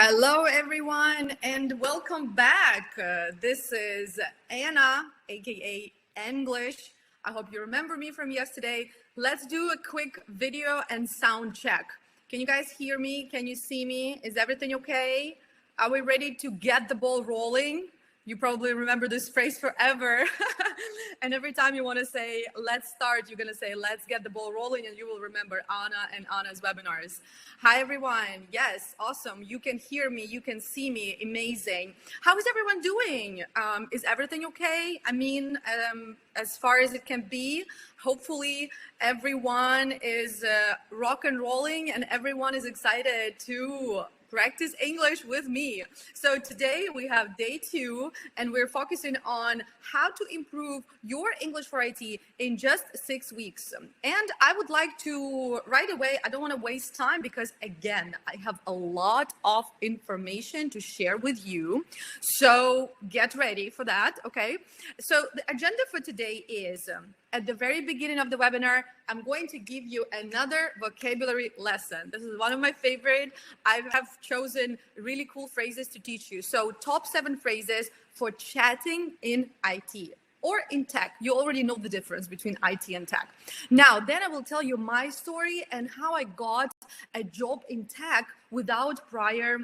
Hello, everyone, and welcome back. This is Anna, aka English. I hope you remember me from yesterday. Let's do a quick video and sound check. Can you guys hear me? Can you see me? Is everything okay? Are we ready to get the ball rolling? You probably remember this phrase forever. And every time you want to say, let's start, you're going to say, let's get the ball rolling. And you will remember Anna and Anna's webinars. Hi, everyone. Yes, awesome. You can hear me. You can see me. Amazing. How is everyone doing? Is everything okay? I mean, as far as it can be, hopefully everyone is rock and rolling and everyone is excited to practice English with me. So today we have day 2 and we're focusing on how to improve your English for IT in just 6 weeks. And I would like to right away, I don't want to waste time because again, I have a lot of information to share with you. So get ready for that, okay? So the agenda for today is at the very beginning of the webinar, I'm going to give you another vocabulary lesson. This is one of my favorite. I have chosen really cool phrases to teach you. So top 7 phrases for chatting in IT or in tech. You already know the difference between IT and tech. Now, then I will tell you my story and how I got a job in tech without prior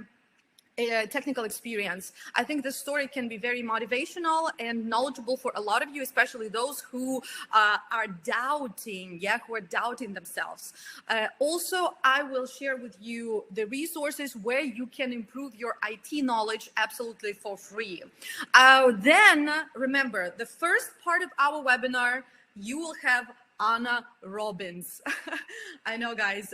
technical experience. I think this story can be very motivational and knowledgeable for a lot of you, especially those who are doubting, who are doubting themselves. Also, I will share with you the resources where you can improve your IT knowledge absolutely for free. Then remember, the first part of our webinar, you will have Anna Robbins. I know, guys.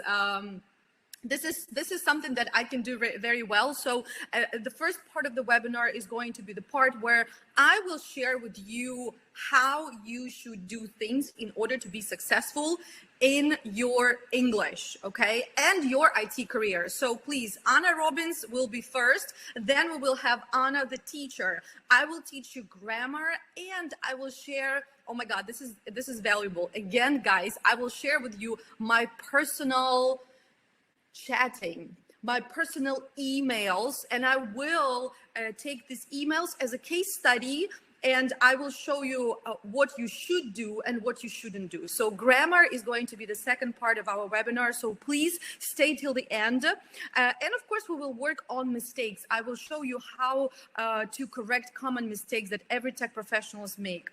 This is something that I can do very well. So the first part of the webinar is going to be the part where I will share with you how you should do things in order to be successful in your English, okay, and your IT career. So please, Anna Robbins will be first, then we will have Anna the teacher. I will teach you grammar and I will share, oh my God, this is valuable. Again, guys, I will share with you my personal chatting, my personal emails, and I will take these emails as a case study and I will show you what you should do and what you shouldn't do. So grammar is going to be the second part of our webinar. So please stay till the end. And of course, we will work on mistakes. I will show you how to correct common mistakes that every tech professionals make.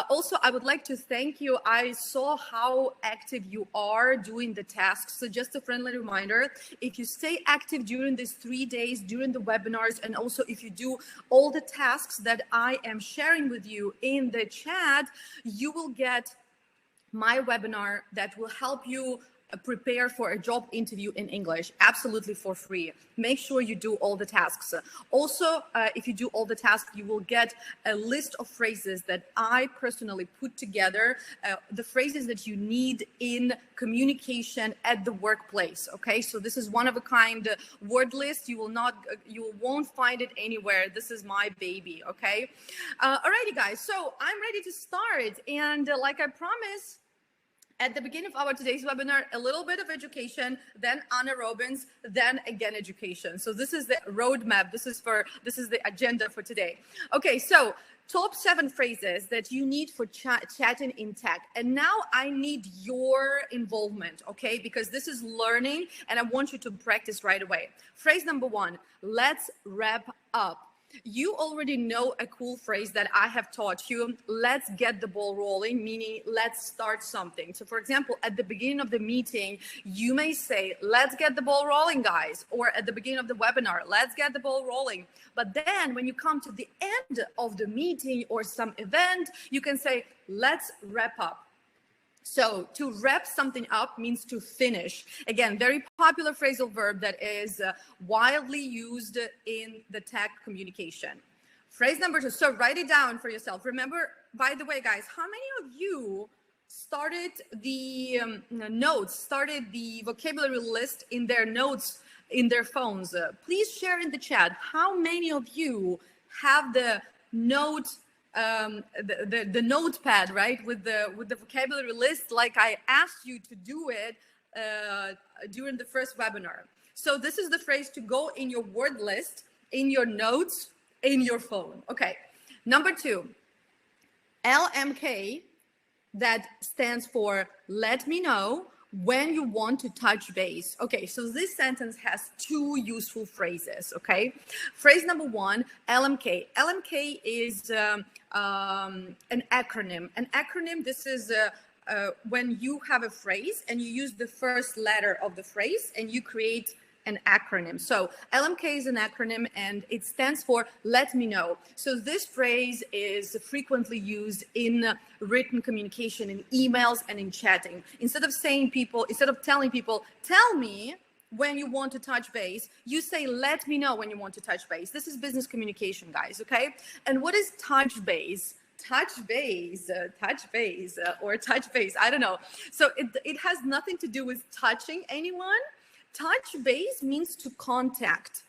Also, I would like to thank you. I saw how active you are doing the tasks. So just a friendly reminder, if you stay active during these 3 days, during the webinars, and also if you do all the tasks that I am sharing with you in the chat, you will get my webinar that will help you prepare for a job interview in English, absolutely for free. Make sure you do all the tasks. Also, if you do all the tasks, you will get a list of phrases that I personally put together, the phrases that you need in communication at the workplace. Okay, so this is one of a kind word list. You won't find it anywhere. This is my baby. Okay, alrighty, guys. So I'm ready to start, and like I promised, at the beginning of our today's webinar, a little bit of education, then Anna Robbins, then again education. So this is the roadmap. This is the agenda for today. Okay, so top 7 phrases that you need for chatting in tech. And now I need your involvement, okay? Because this is learning and I want you to practice right away. Phrase number 1, let's wrap up. You already know a cool phrase that I have taught you. Let's get the ball rolling, meaning let's start something. So for example, at the beginning of the meeting, you may say, let's get the ball rolling, guys. Or at the beginning of the webinar, let's get the ball rolling. But then when you come to the end of the meeting or some event, you can say, let's wrap up. So to wrap something up means to finish. Again, very popular phrasal verb that is widely used in the tech communication. Phrase number 2, so write it down for yourself. Remember, by the way, guys, how many of you started the started the vocabulary list in their notes, in their phones? Please share in the chat. How many of you have the the notepad, right, with the vocabulary list, like I asked you to do it during the first webinar? So this is the phrase to go in your word list, in your notes, in your phone. Okay. Number 2, LMK, that stands for let me know when you want to touch base. Okay, so this sentence has 2 useful phrases. Okay, phrase number 1, LMK. LMK is an acronym. An acronym, this is when you have a phrase and you use the first letter of the phrase and you create an acronym. So LMK is an acronym and it stands for let me know. So this phrase is frequently used in written communication, in emails and in chatting. Instead of telling people, tell me when you want to touch base, you say, let me know when you want to touch base. This is business communication, guys, okay? And what is touch base? Touch base, or touch base, I don't know. So it has nothing to do with touching anyone. Touch base means to contact.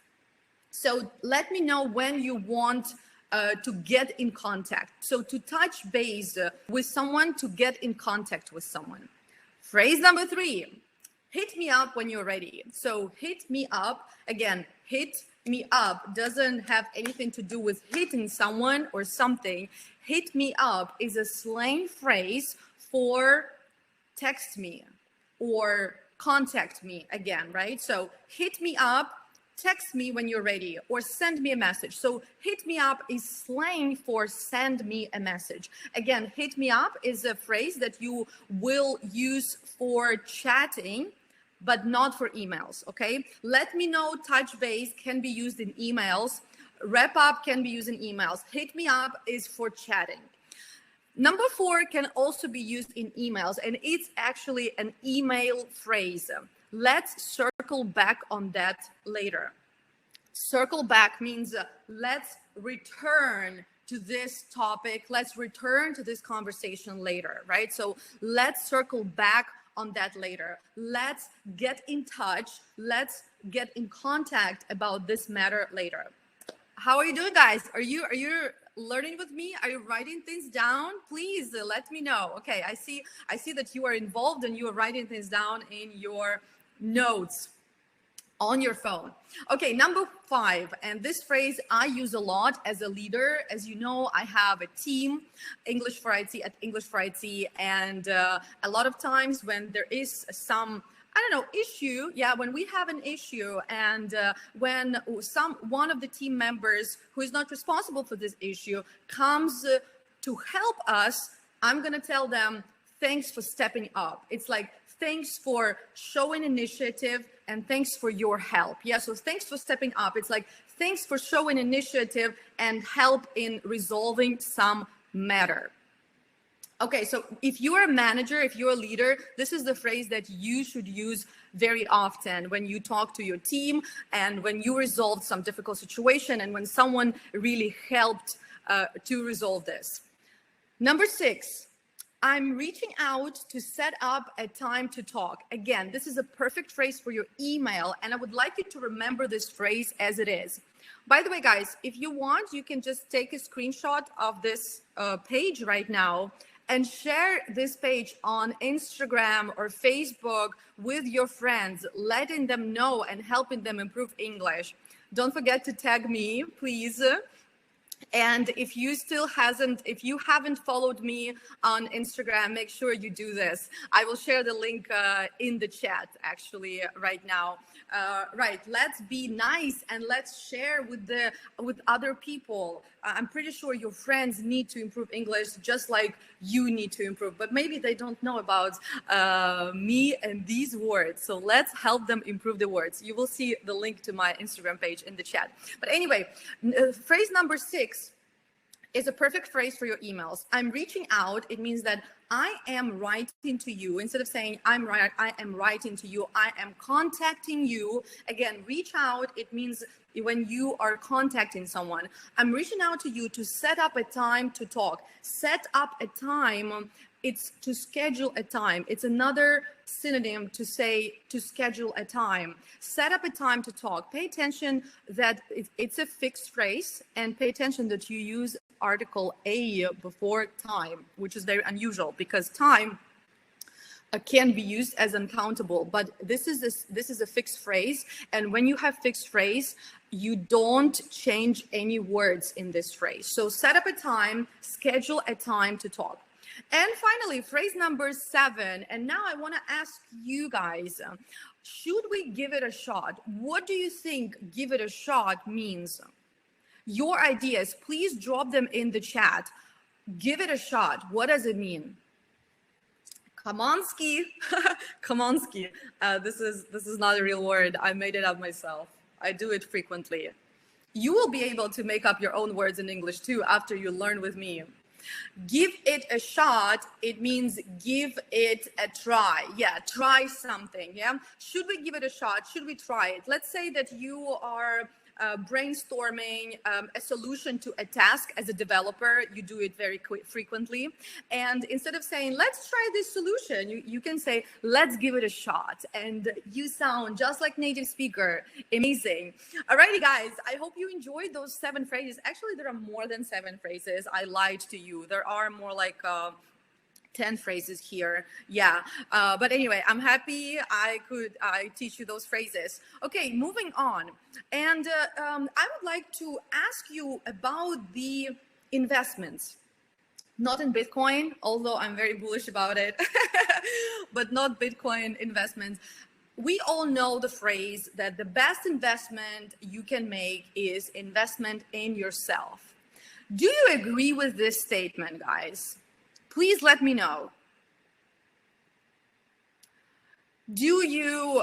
So let me know when you want to get in contact. So to touch base with someone, to get in contact with someone. Phrase number 3, hit me up when you're ready. So hit me up, again, hit me up doesn't have anything to do with hitting someone or something. Hit me up is a slang phrase for text me or contact me again, right? So hit me up, text me when you're ready, or send me a message. So hit me up is slang for send me a message. Again, hit me up is a phrase that you will use for chatting, but not for emails, okay? Let me know, touch base can be used in emails. Wrap up can be used in emails. Hit me up is for chatting. Number 4 can also be used in emails, and it's actually an email phrase. Let's circle back on that later. Circle back means let's return to this topic. Let's return to this conversation later, right? So let's circle back on that later. Let's get in touch. Let's get in contact about this matter later. How are you doing, guys? Are you learning with me? Are you writing things down? Please let me know. Okay, I see that you are involved and you are writing things down in your notes on your phone. Okay, number 5, and this phrase I use a lot as a leader. As you know, I have a team, English for IT at English for IT, and a lot of times when there is some issue, when we have an issue and when one of the team members who is not responsible for this issue comes to help us, I'm going to tell them, thanks for stepping up. It's like, thanks for showing initiative and thanks for your help. Yeah, so thanks for stepping up. It's like, thanks for showing initiative and help in resolving some matter. Okay, so if you're a manager, if you're a leader, this is the phrase that you should use very often when you talk to your team and when you resolve some difficult situation and when someone really helped to resolve this. Number 6, I'm reaching out to set up a time to talk. Again, this is a perfect phrase for your email, and I would like you to remember this phrase as it is. By the way, guys, if you want, you can just take a screenshot of this page right now and share this page on Instagram or Facebook with your friends, letting them know and helping them improve English. Don't forget to tag me, please. And if you haven't followed me on Instagram, make sure you do this. I will share the link in the chat actually right now. Right, let's be nice and let's share with other people. I'm pretty sure your friends need to improve English just like you need to improve, but maybe they don't know about me and these words. So let's help them improve the words. You will see the link to my Instagram page in the chat. But anyway, phrase number 6 is a perfect phrase for your emails. I'm reaching out. It means that I am writing to you. Instead of saying I am writing to you, I am contacting you. Again, reach out. It means when you are contacting someone. I'm reaching out to you to set up a time to talk. Set up a time. It's to schedule a time. It's another synonym to say to schedule a time. Set up a time to talk. Pay attention that it's a fixed phrase, and pay attention that you use article a before time, which is very unusual because time can be used as uncountable, but this is a fixed phrase, and when you have fixed phrase, you don't change any words in this phrase. So set up a time, schedule a time to talk. And finally, phrase number 7, and now I want to ask you guys, should we give it a shot? What do you think give it a shot means? Your ideas, please drop them in the chat. Give it a shot. What does it mean? Come on, ski. Come on, ski. This is not a real word. I made it up myself. I do it frequently. You will be able to make up your own words in English too after you learn with me. Give it a shot. It means give it a try. Yeah, try something. Yeah. Should we give it a shot? Should we try it? Let's say that you are brainstorming a solution to a task as a developer. You do it very frequently. And instead of saying, let's try this solution, you can say, let's give it a shot. And you sound just like native speaker. Amazing. Alrighty, guys, I hope you enjoyed those 7 phrases. Actually, there are more than 7 phrases. I lied to you. There are more like 10 phrases here. Yeah. But anyway, I'm happy I teach you those phrases. Okay, moving on. And I would like to ask you about the investments. Not in Bitcoin, although I'm very bullish about it, but not Bitcoin investments. We all know the phrase that the best investment you can make is investment in yourself. Do you agree with this statement, guys? Please let me know. Do you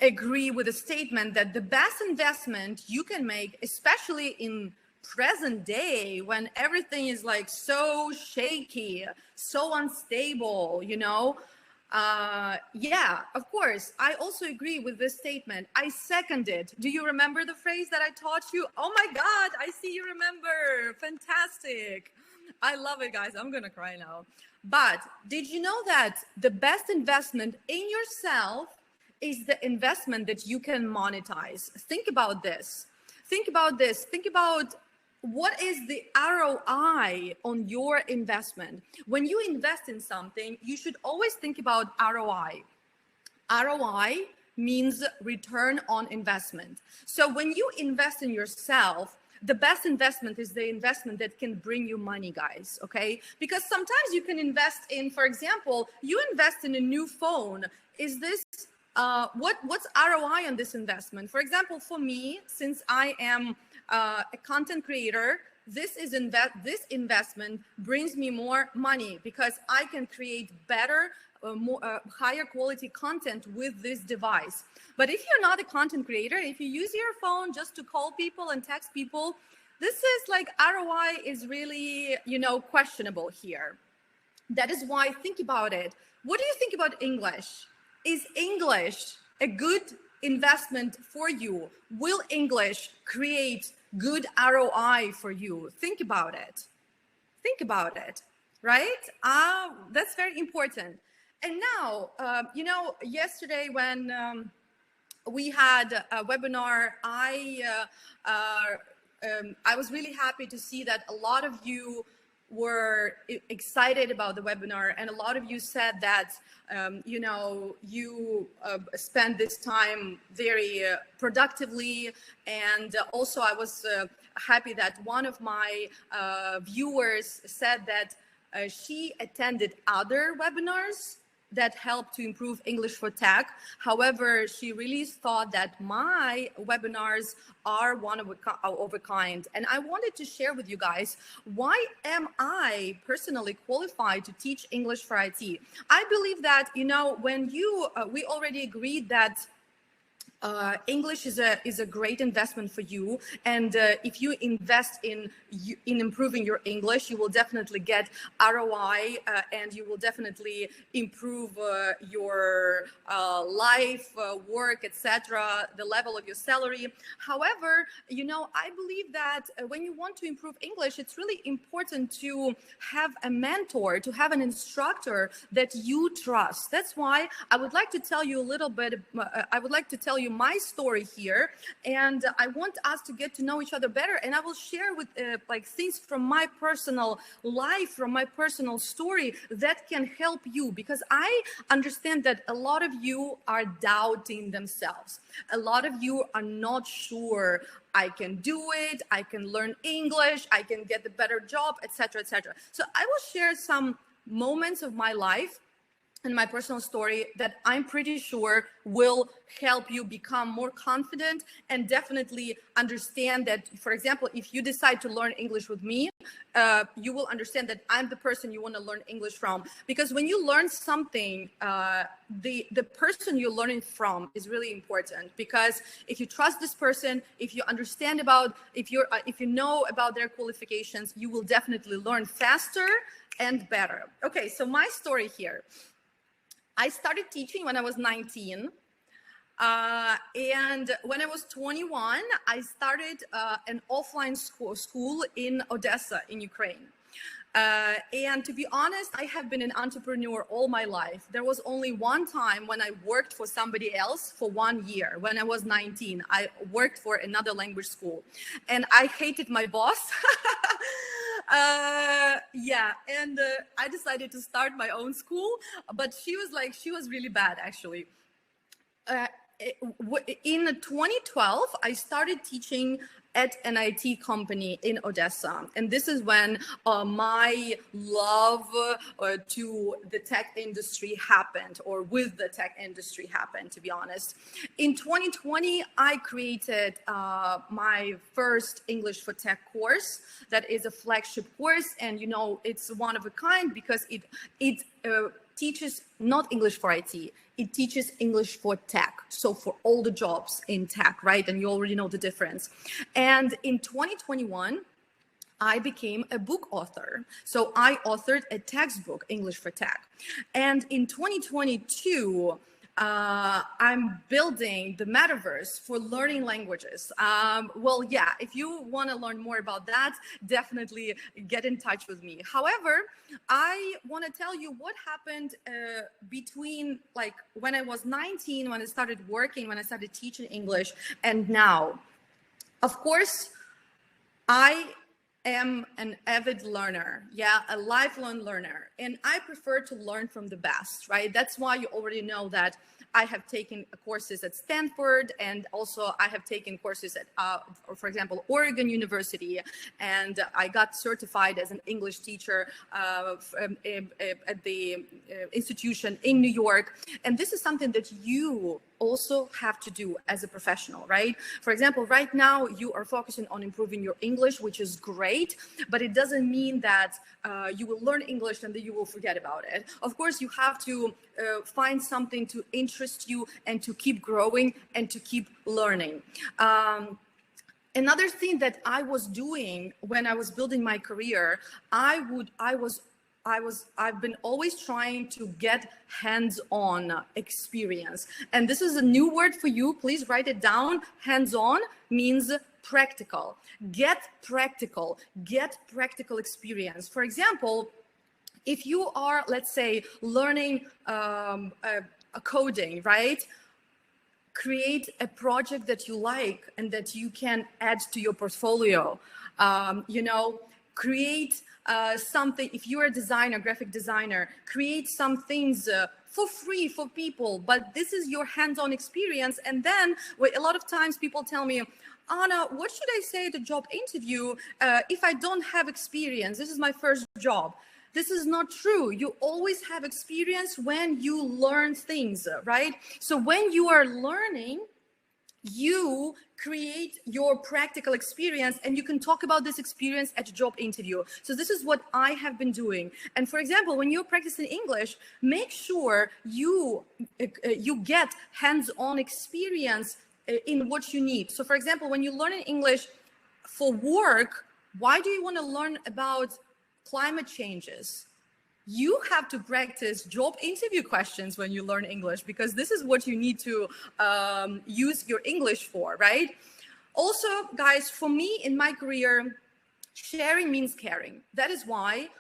agree with the statement that the best investment you can make, especially in present day when everything is like so shaky, so unstable, you know? Yeah, of course. I also agree with this statement. I second it. Do you remember the phrase that I taught you? Oh my God, I see you remember. Fantastic. I love it, guys. I'm going to cry now. But did you know that the best investment in yourself is the investment that you can monetize? Think about this. Think about this. Think about what is the ROI on your investment. When you invest in something, you should always think about ROI. ROI means return on investment. So when you invest in yourself, the best investment is the investment that can bring you money, guys, okay? Because sometimes you can invest in, for example, you invest in a new phone. Is this, what's ROI on this investment? For example, for me, since I am a content creator, this investment brings me more money because I can create better, higher quality content with this device. But if you're not a content creator, if you use your phone just to call people and text people, this is like ROI is really, you know, questionable here. That is why think about it. What do you think about English? Is English a good investment for you? Will English create good ROI for you? Think about it. Think about it, right? That's very important. And now, you know, yesterday when we had a webinar, I was really happy to see that a lot of you were excited about the webinar, and a lot of you said that you know, you spend this time very productively. And also I was happy that one of my viewers said that she attended other webinars that helped to improve English for Tech. However, she really thought that my webinars are one of a kind. And I wanted to share with you guys, why am I personally qualified to teach English for IT? I believe that, you know, when you, we already agreed that English is a great investment for you, and if you invest in improving your English, you will definitely get ROI, and you will definitely improve your life, work, etc., the level of your salary. However, you know, I believe that when you want to improve English, it's really important to have a mentor, to have an instructor that you trust. That's why I would like to tell you a little bit. I would like to tell you you my story here, and I want us to get to know each other better. And I will share with like things from my personal life, from my personal story that can help you, because I understand that a lot of you are doubting themselves. A lot of you are not sure. I can do it, I can learn English, I can get a better job, etc., etc. So I will share some moments of my life and my personal story that I'm pretty sure will help you become more confident and definitely understand that, for example, if you decide to learn English with me, you will understand that I'm the person you want to learn English from. Because when you learn something, the person you're learning from is really important, because if you trust this person, if you understand about, if you know about their qualifications, you will definitely learn faster and better. Okay, so my story here. I started teaching when I was 19. And when I was 21, I started an offline school in Odessa, in Ukraine. And to be honest, I have been an entrepreneur all my life. There was only one time when I worked for somebody else for 1 year. When I was 19, I worked for another language school, and I hated my boss. Yeah, and I decided to start my own school, but she was really bad, actually. In 2012, I started teaching at an IT company in Odessa. And this is when my love to the tech industry happened, or with the tech industry happened, to be honest. In 2020, I created my first English for Tech course. That is a flagship course. And, you know, it's one of a kind because it teaches not English for IT, it teaches English for tech. So for all the jobs in tech, right? And you already know the difference. And in 2021, I became a book author. So I authored a textbook, English for Tech. And in 2022, I'm building the metaverse for learning languages. Well, yeah, if you want to learn more about that, definitely get in touch with me. However, I want to tell you what happened between like when I was 19, when I started working, when I started teaching English, and now. Of course, I am an avid learner, yeah, a lifelong learner, and I prefer to learn from the best, right? That's why you already know that I have taken courses at Stanford, and also I have taken courses at, for example, Oregon University, and I got certified as an English teacher at the institution in New York. And this is something that you also have to do as a professional, right? For example, right now you are focusing on improving your English, which is great, but it doesn't mean that you will learn English and then you will forget about it. Of course, you have to find something to interest you and to keep growing and to keep learning. Another thing that I was doing when I was building my career, I've been always trying to get hands-on experience. And this is a new word for you. Please write it down. Hands-on means practical. Get practical experience. For example, if you are, let's say, learning a coding, right? Create a project that you like and that you can add to your portfolio. You know, create something. If you're a designer, graphic designer, create some things for free for people, but this is your hands-on experience. And then a lot of times people tell me, Anna, what should I say at a job interview if I don't have experience? This is my first job. This is not true. You always have experience when you learn things, right? So when you are learning, you create your practical experience, and you can talk about this experience at a job interview. So this is what I have been doing. And for example, when you're practicing English, make sure you get hands-on experience in what you need. So for example, when you learn English for work, why do you want to learn about climate changes? You have to practice job interview questions when you learn English, because this is what you need to use your English for, right? Also, guys, for me in my career, sharing means caring. That is why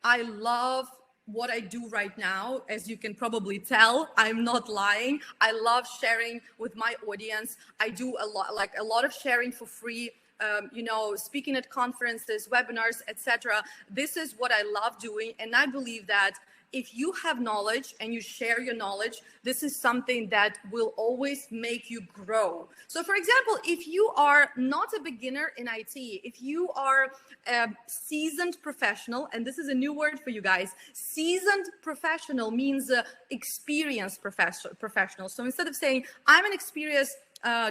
I love what I do right now. As you can probably tell, I'm not lying. I love sharing with my audience. I do a lot of sharing for free. You know, speaking at conferences, webinars, etc. This is what I love doing, and I believe that if you have knowledge and you share your knowledge, this is something that will always make you grow. So for example, if you are not a beginner in IT, if you are a seasoned professional, and this is a new word for you guys, seasoned professional means experienced professional. So instead of saying, I'm an experienced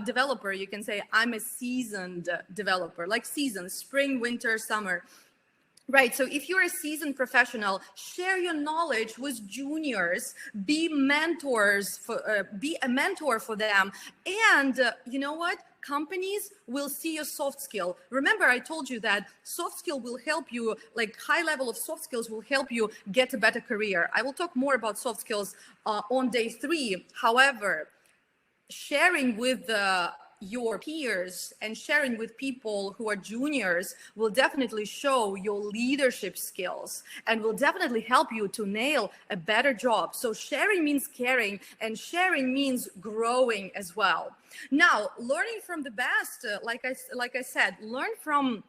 developer, you can say, I'm a seasoned developer, like seasons, spring, winter, summer. Right. So if you're a seasoned professional, share your knowledge with juniors, be be a mentor for them. And you know what? Companies will see your soft skill. Remember, I told you that soft skill will help you, like high level of soft skills will help you get a better career. I will talk more about soft skills on day 3. However, sharing with your peers and sharing with people who are juniors will definitely show your leadership skills and will definitely help you to nail a better job. So sharing means caring, and sharing means growing as well. Now, learning from the best, like I said, learn from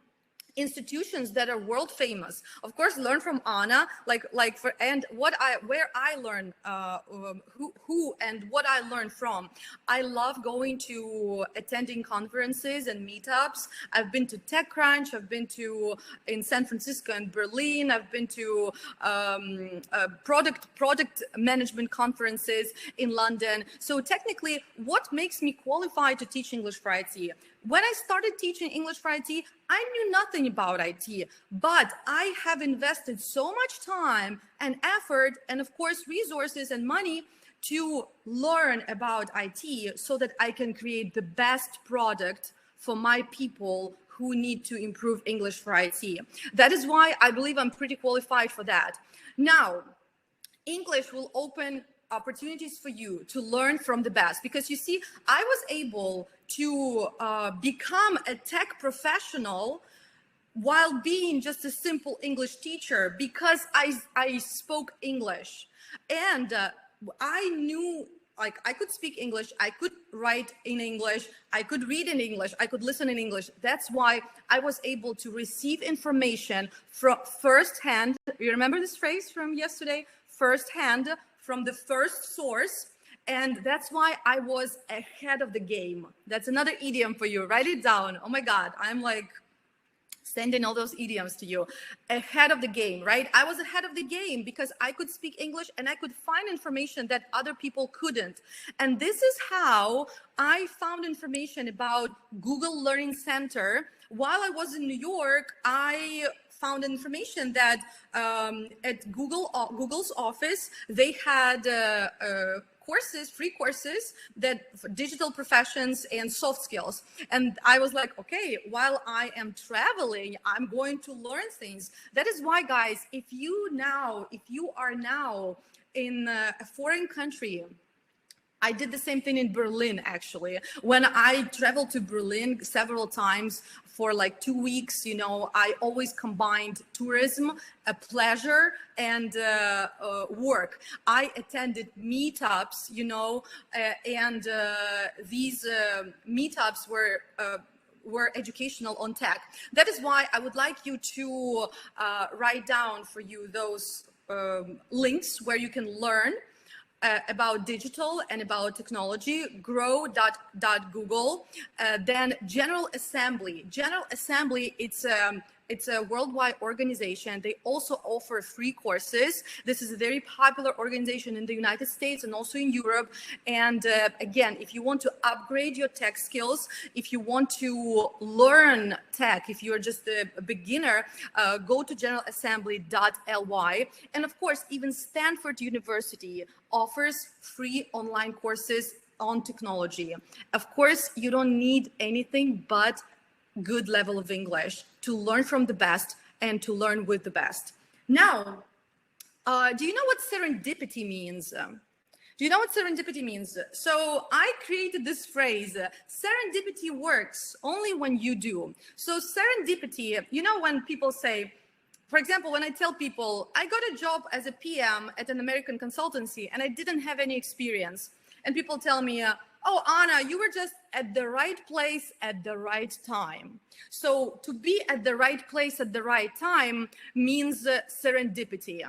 institutions that are world famous. Of course, learn from Anna, where I learn who and what I learned from. I love going to attending conferences and meetups. I've been to TechCrunch, I've been to in San Francisco and Berlin, I've been to product management conferences in London. So technically, what makes me qualified to teach English for IT? When I started teaching English for IT, I knew nothing about IT, but I have invested so much time and effort and of course resources and money to learn about IT so that I can create the best product for my people who need to improve English for IT. That is why I believe I'm pretty qualified for that. Now, English will open opportunities for you to learn from the best, because you see, I was able to become a tech professional while being just a simple English teacher, because I spoke English and I knew, like, I could speak English, I could write in English, I could read in English, I could listen in English. That's why I was able to receive information from firsthand. You remember this phrase from yesterday? Firsthand, from the first source. And that's why I was ahead of the game. That's another idiom for you. Write it down. Oh my God, I'm like sending all those idioms to you. Ahead of the game, right? I was ahead of the game because I could speak English and I could find information that other people couldn't. And this is how I found information about Google Learning Center. While I was in New York, I found information that at Google's office, they had courses, free courses, that for digital professions and soft skills. And I was like, okay, while I am traveling, I'm going to learn things. That is why, guys, if you are now in a foreign country, I did the same thing in Berlin, actually. When I traveled to Berlin several times for like 2 weeks, you know, I always combined tourism, pleasure, and work. I attended meetups, you know, and these meetups were educational on tech. That is why I would like you to write down for you those links where you can learn about digital and about technology. Grow.google. Then General Assembly. General Assembly, it's a worldwide organization. They also offer free courses. This is a very popular organization in the United States and also in Europe. And again, if you want to upgrade your tech skills, if you want to learn tech, if you're just a beginner, go to generalassembly.ly. And of course, even Stanford University offers free online courses on technology. Of course, you don't need anything but good level of English to learn from the best and to learn with the best. Now, do you know what serendipity means? Do you know what serendipity means? So I created this phrase, serendipity works only when you do. So serendipity, you know, when people say, For example, when I tell people I got a job as a PM at an American consultancy and I didn't have any experience, and people tell me, oh, Anna, you were just at the right place at the right time. So to be at the right place at the right time means serendipity.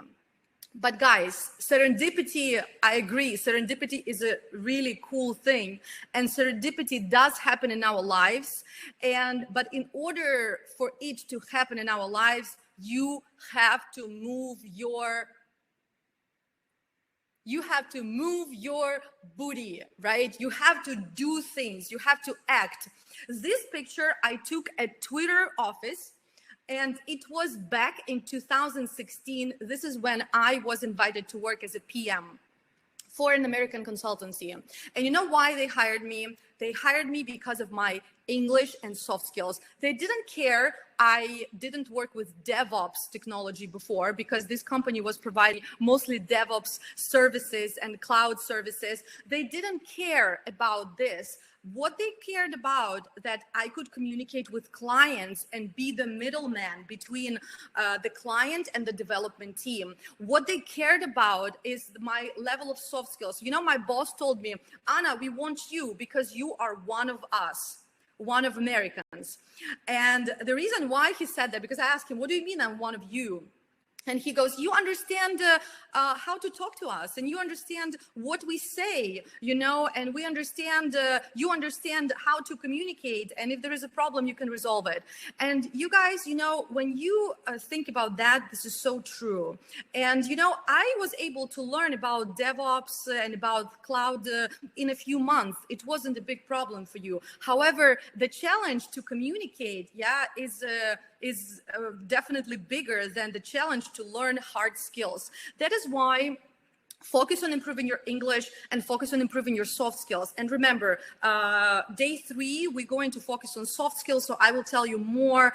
But guys, serendipity, I agree, serendipity is a really cool thing. And serendipity does happen in our lives. But in order for it to happen in our lives, you have to move your booty, right? You have to do things, you have to act. This picture I took at Twitter office, and it was back in 2016. This is when I was invited to work as a PM for an American consultancy. And you know why they hired me? They hired me because of my English and soft skills. They didn't care I didn't work with DevOps technology before, because this company was providing mostly DevOps services and cloud services. They didn't care about this. What they cared about, that I could communicate with clients and be the middleman between the client and the development team. What they cared about is my level of soft skills. You know, my boss told me, Anna, we want you because you are one of us, one of Americans. And the reason why he said that, because I asked him, what do you mean I'm one of you? And he goes, you understand how to talk to us, and you understand what we say, you know, and we understand, you understand how to communicate. And if there is a problem, you can resolve it. And you guys, you know, when you think about that, this is so true. And, you know, I was able to learn about DevOps and about cloud in a few months. It wasn't a big problem for you. However, the challenge to communicate, is definitely bigger than the challenge to learn hard skills. That is why focus on improving your English and focus on improving your soft skills. And remember, day 3, we're going to focus on soft skills. So I will tell you more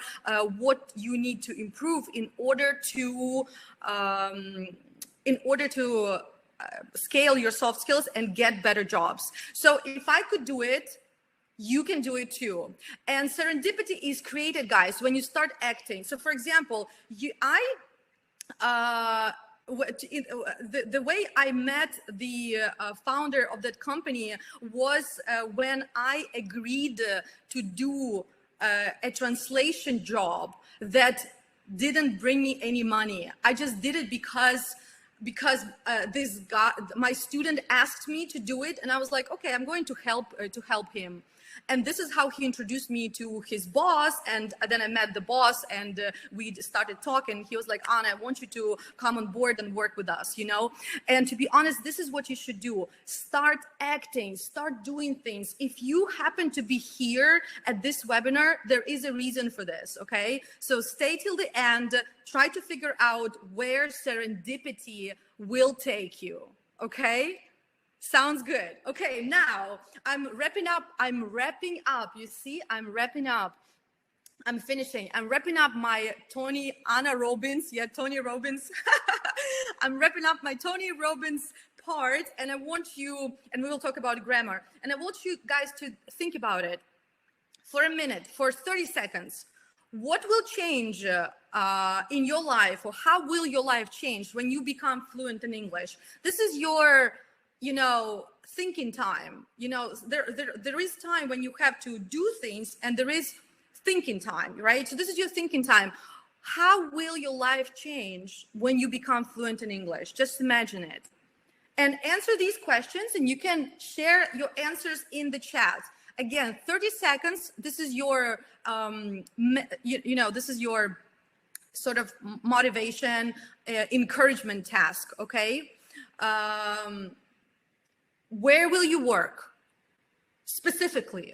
what you need to improve in order to scale your soft skills and get better jobs. So if I could do it, you can do it too. And serendipity is created, guys, when you start acting. So for example, the way I met the founder of that company was when I agreed to do a translation job that didn't bring me any money. I just did it because this guy, my student, asked me to do it, and I was like, okay, I'm going to help him. And this is how he introduced me to his boss. And then I met the boss, and we started talking. He was like, Anna, I want you to come on board and work with us, you know? And to be honest, this is what you should do. Start acting, start doing things. If you happen to be here at this webinar, there is a reason for this, okay? So stay till the end, try to figure out where serendipity will take you, okay? Sounds good. Okay, now I'm wrapping up. You see, I'm wrapping up. I'm finishing. I'm wrapping up my Anna Robbins. Yeah, Tony Robbins. I'm wrapping up my Tony Robbins part, and I want you, and we will talk about grammar, and I want you guys to think about it for a minute, for 30 seconds. What will change in your life, or how will your life change when you become fluent in English? This is your, you know, thinking time. You know, there is time when you have to do things, and there is thinking time, right? So this is your thinking time. How will your life change when you become fluent in English? Just imagine it. And answer these questions, and you can share your answers in the chat. Again, 30 seconds. This is your, this is your sort of motivation, encouragement task, okay? Where will you work? Specifically,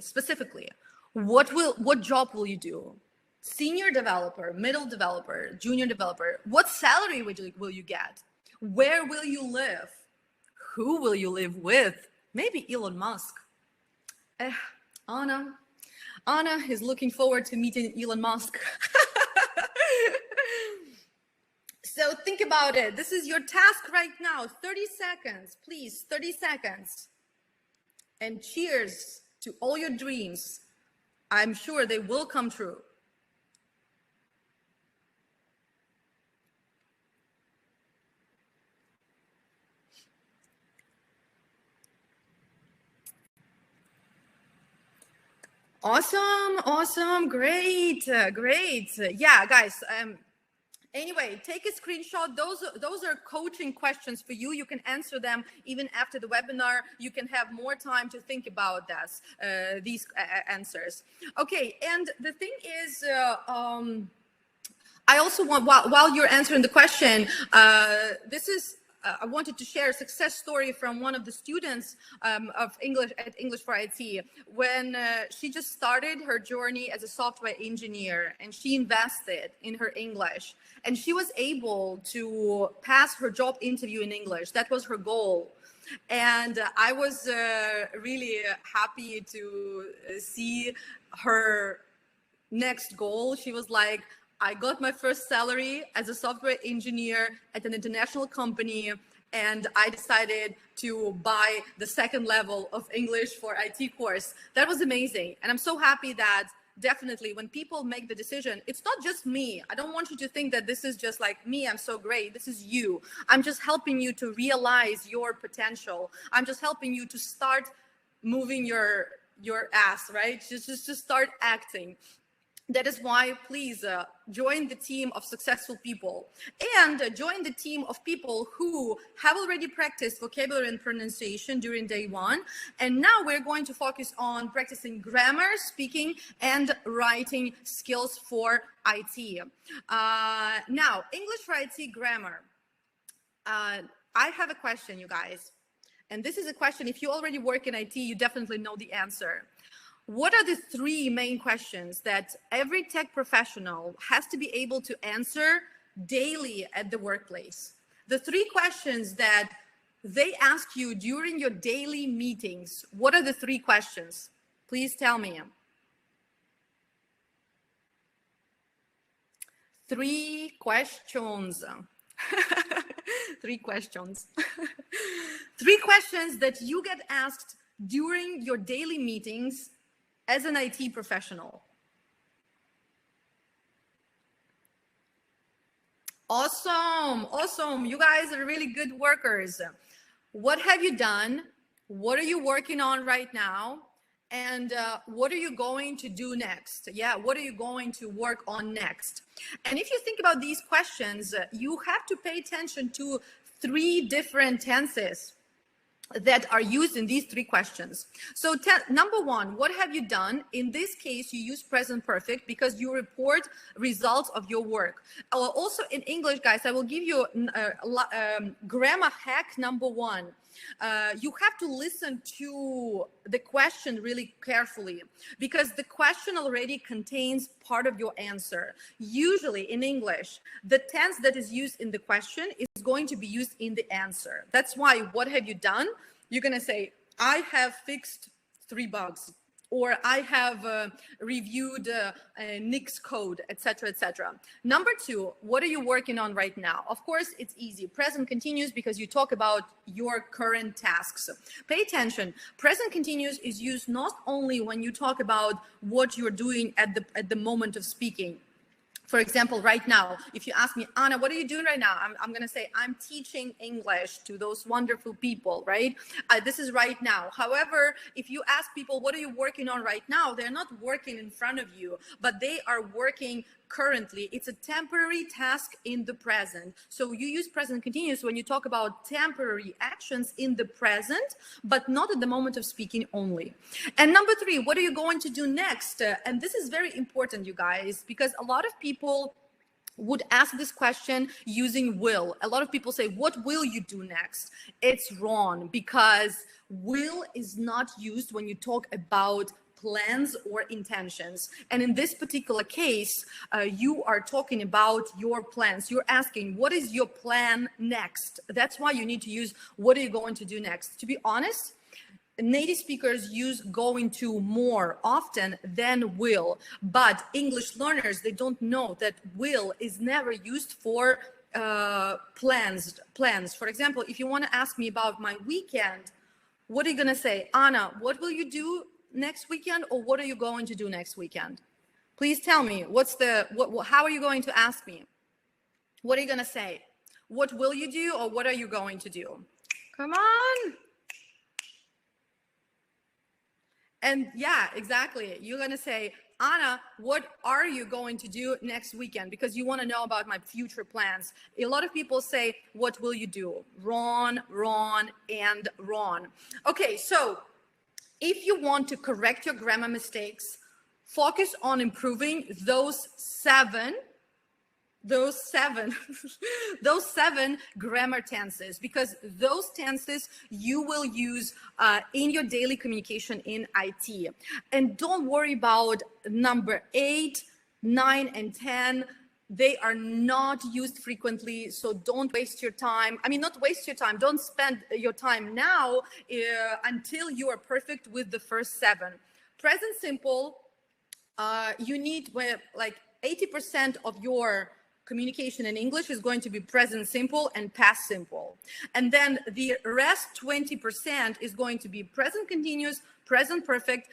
what job will you do? Senior developer, middle developer, junior developer. What salary will you get? Where will you live? Who will you live with? Maybe Elon Musk. Anna is looking forward to meeting Elon Musk. So think about it. This is your task right now. 30 seconds, please, 30 seconds. And cheers to all your dreams. I'm sure they will come true. Awesome, awesome, great, great. Yeah, guys. Anyway, take a screenshot. Those are coaching questions for you. You can answer them even after the webinar. You can have more time to think about this, these answers. Okay, and the thing is, I also want, while you're answering the question, this is, I wanted to share a success story from one of the students of English at English for IT, when she just started her journey as a software engineer, and she invested in her English, and she was able to pass her job interview in English. That was her goal. And I was really happy to see her next goal. She was like, I got my first salary as a software engineer at an international company, and I decided to buy the second level of English for IT course. That was amazing. And I'm so happy that definitely when people make the decision, it's not just me. I don't want you to think that this is just like me, I'm so great. This is you. I'm just helping you to realize your potential. I'm just helping you to start moving your ass, right? Just to start acting. That is why please join the team of successful people, and join the team of people who have already practiced vocabulary and pronunciation during day one. And now we're going to focus on practicing grammar, speaking, and writing skills for IT. Now, English for IT grammar. I have a question, you guys. And this is a question, if you already work in IT, you definitely know the answer. What are the three main questions that every tech professional has to be able to answer daily at the workplace? The three questions that they ask you during your daily meetings. What are the three questions? Please tell me. Three questions. Three questions. Three questions that you get asked during your daily meetings as an IT professional. Awesome, awesome. You guys are really good workers. What have you done? What are you working on right now? And what are you going to do next? Yeah, what are you going to work on next? And if you think about these questions, you have to pay attention to three different tenses that are used in these three questions. So number one, what have you done? In this case, you use present perfect because you report results of your work. Also in English, guys, I will give you grammar hack number one. You have to listen to the question really carefully, because the question already contains part of your answer. Usually in English, the tense that is used in the question is going to be used in the answer. That's why, what have you done? You're going to say, I have fixed 3 bugs, or I have reviewed Nick's code, etc., etc. Number two, what are you working on right now? Of course, it's easy. Present continuous, because you talk about your current tasks. Pay attention. Present continuous is used not only when you talk about what you're doing at the moment of speaking. For example, right now, if you ask me, Anna, what are you doing right now? I'm going to say, I'm teaching English to those wonderful people, right? This is right now. However, if you ask people, what are you working on right now? They're not working in front of you, but they are working currently. It's a temporary task in the present. So you use present continuous when you talk about temporary actions in the present, but not at the moment of speaking only. And number three, what are you going to do next? And this is very important, you guys, because a lot of people would ask this question using will. A lot of people say, what will you do next? It's wrong, because will is not used when you talk about plans or intentions. And in this particular case, you are talking about your plans. You're asking, what is your plan next? That's why you need to use, what are you going to do next? To be honest, native speakers use going to more often than will, but English learners, they don't know that will is never used for plans. For example, if you want to ask me about my weekend, what are you going to say? Anna, what will you do next weekend, or what are you going to do next weekend? Please tell me, how are you going to ask me? What are you going to say? What will you do, or what are you going to do? Come on. And yeah, exactly. You're going to say, Anna, what are you going to do next weekend? Because you want to know about my future plans. A lot of people say, what will you do? Ron, and Ron. Okay, so if you want to correct your grammar mistakes, focus on improving those seven those seven those seven grammar tenses, because those tenses you will use in your daily communication in IT. And don't worry about number 8, 9, and 10. They are not used frequently, so don't waste your time. I mean, not waste your time, don't spend your time now until you are perfect with the first 7. Present simple, you need, like 80% of your communication in English is going to be present simple and past simple. And then the rest 20% is going to be present continuous, present perfect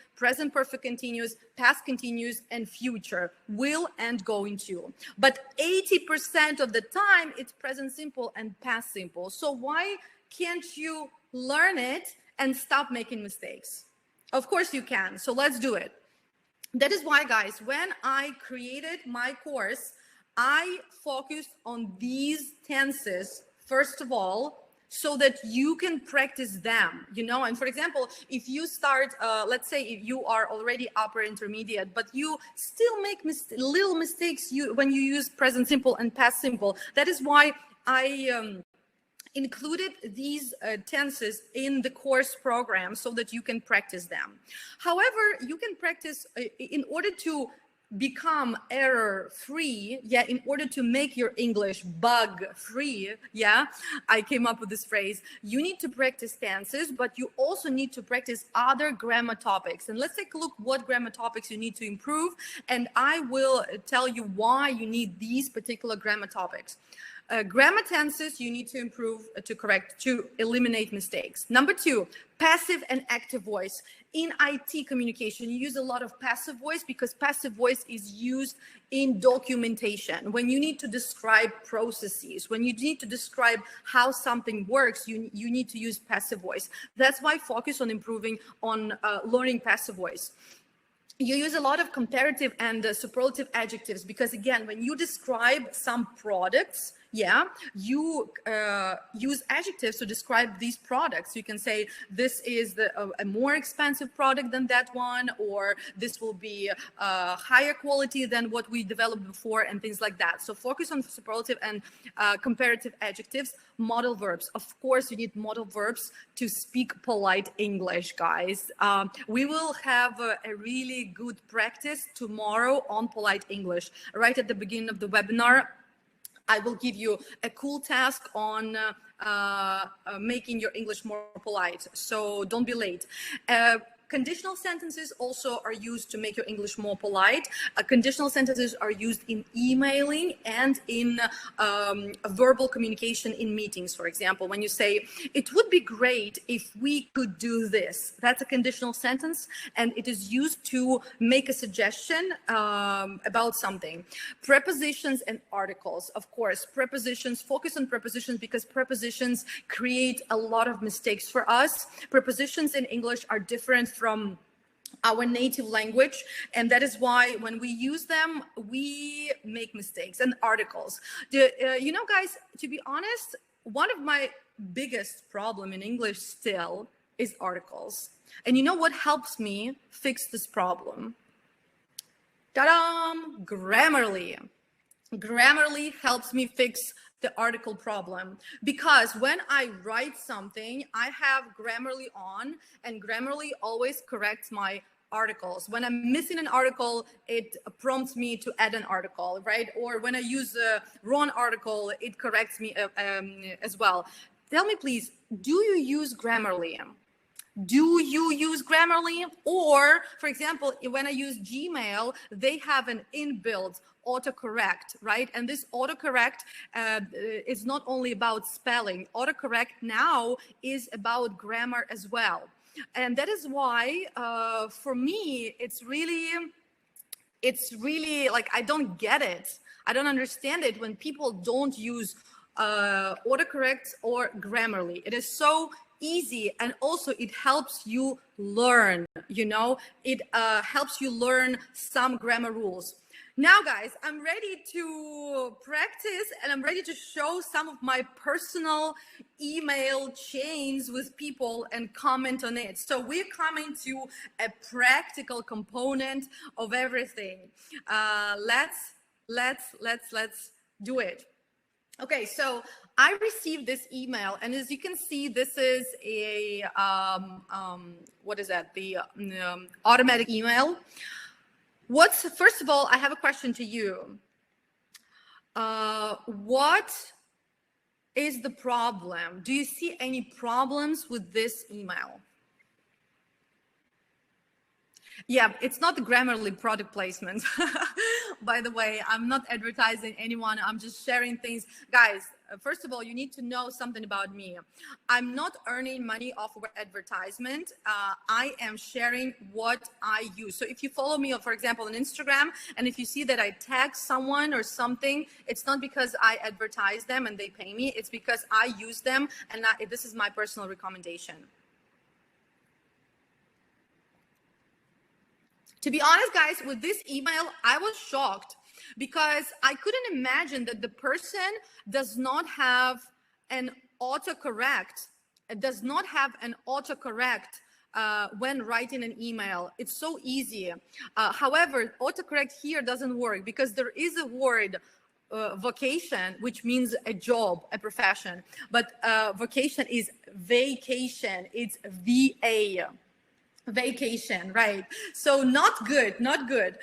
continuous, past continuous, and future, will and going to. But 80% of the time it's present simple and past simple. So why can't you learn it and stop making mistakes? Of course you can. So let's do it. That is why, guys, when I created my course, I focused on these tenses, first of all, so that you can practice them, you know. And for example, if you start, let's say if you are already upper intermediate, but you still make little mistakes when you use present simple and past simple. That is why I included these tenses in the course program so that you can practice them. However, you can practice in order to become error free, in order to make your English bug free, I came up with this phrase. You need to practice tenses, but you also need to practice other grammar topics. And let's take a look what grammar topics you need to improve, and I will tell you why you need these particular grammar topics. Grammar tenses you need to improve, to eliminate mistakes. Number 2, passive and active voice. In IT communication, you use a lot of passive voice because passive voice is used in documentation. When you need to describe processes, when you need to describe how something works, you need to use passive voice. That's why focus on improving on learning passive voice. You use a lot of comparative and superlative adjectives because, again, when you describe some products, you use adjectives to describe these products. You can say this is a more expensive product than that one, or this will be higher quality than what we developed before, and things like that. So focus on superlative and comparative adjectives. Modal verbs. Of course, you need modal verbs to speak polite English, guys. We will have a really good practice tomorrow on polite English. Right at the beginning of the webinar, I will give you a cool task on making your English more polite. So don't be late. Conditional sentences also are used to make your English more polite. Conditional sentences are used in emailing and in verbal communication in meetings. For example, when you say, it would be great if we could do this. That's a conditional sentence, and it is used to make a suggestion about something. Prepositions and articles. Of course, prepositions, focus on prepositions because prepositions create a lot of mistakes for us. Prepositions in English are different from our native language, and that is why when we use them we make mistakes. And articles, you know, guys, to be honest, one of my biggest problem in English still is articles. And you know what helps me fix this problem? Ta-da! Grammarly. Grammarly helps me fix the article problem, because when I write something, I have Grammarly on, and Grammarly always corrects my articles. When I'm missing an article, it prompts me to add an article, right? Or when I use a wrong article, it corrects me as well. Tell me, please, do you use Grammarly? Do you use Grammarly? Or, for example, when I use Gmail, they have an inbuilt autocorrect, right? And this autocorrect is not only about spelling. Autocorrect now is about grammar as well. And that is why, for me, it's really like, I don't get it. I don't understand it when people don't use autocorrect or Grammarly. It is so easy, and also it helps you learn, you know, it helps you learn some grammar rules. Now, guys, I'm ready to practice and I'm ready to show some of my personal email chains with people and comment on it. So we're coming to a practical component of everything. Let's do it. Okay, so I received this email, and as you can see, this is a what is that? The automatic email. First of all, I have a question to you. What is the problem? Do you see any problems with this email? Yeah, it's not the Grammarly product placement. By the way, I'm not advertising anyone. I'm just sharing things. Guys, first of all, you need to know something about me. I'm not earning money off of advertisement. I am sharing what I use. So if you follow me, for example, on Instagram, and if you see that I tag someone or something, it's not because I advertise them and they pay me. It's because I use them, and this is my personal recommendation. To be honest, guys, with this email, I was shocked because I couldn't imagine that the person does not have an autocorrect. It does not have an autocorrect when writing an email. It's so easy. However, autocorrect here doesn't work because there is a word vocation, which means a job, a profession. But vocation is vacation. It's VA. Vacation, right? So not good, not good.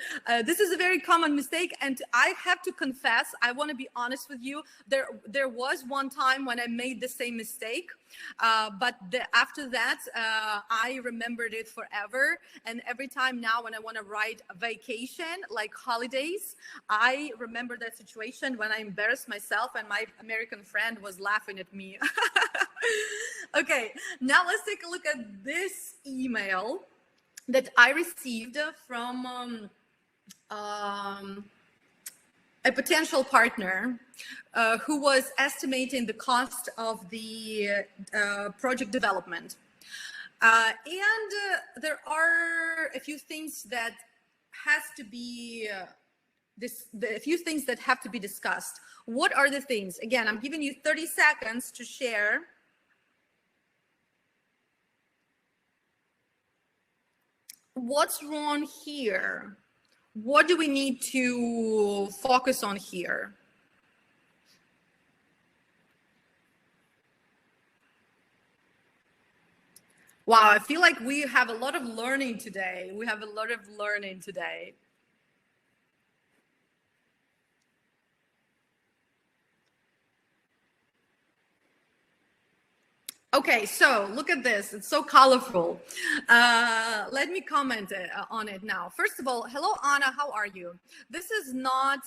This is a very common mistake, and I have to confess, I want to be honest with you, there was one time when I made the same mistake, but after that I remembered it forever, and every time now when I want to write a vacation, like holidays, I remember that situation when I embarrassed myself and my American friend was laughing at me. Okay, now let's take a look at this email that I received from a potential partner who was estimating the cost of the project development. And there are a few things that has to be a few things that have to be discussed. What are the things? Again, I'm giving you 30 seconds to share. What's wrong here? What do we need to focus on here? Wow, I feel like we have a lot of learning today. We have a lot of learning today. Okay, so look at this. It's so colorful. Let me comment on it now. First of all, hello, Anna. How are you? This is not,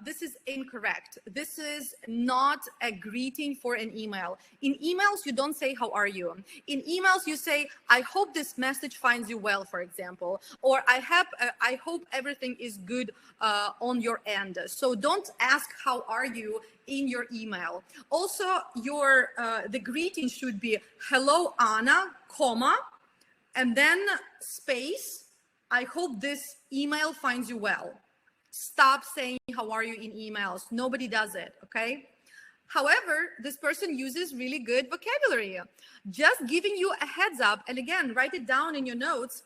this is incorrect. This is not a greeting for an email. In emails, you don't say, how are you? In emails, you say, I hope this message finds you well, for example, or I hope everything is good on your end. So don't ask, how are you? In your email. Also, the greeting should be hello Anna, comma, and then space. I hope this email finds you well. Stop saying how are you in emails. Nobody does it, okay? However, this person uses really good vocabulary. Just giving you a heads up, and again, write it down in your notes.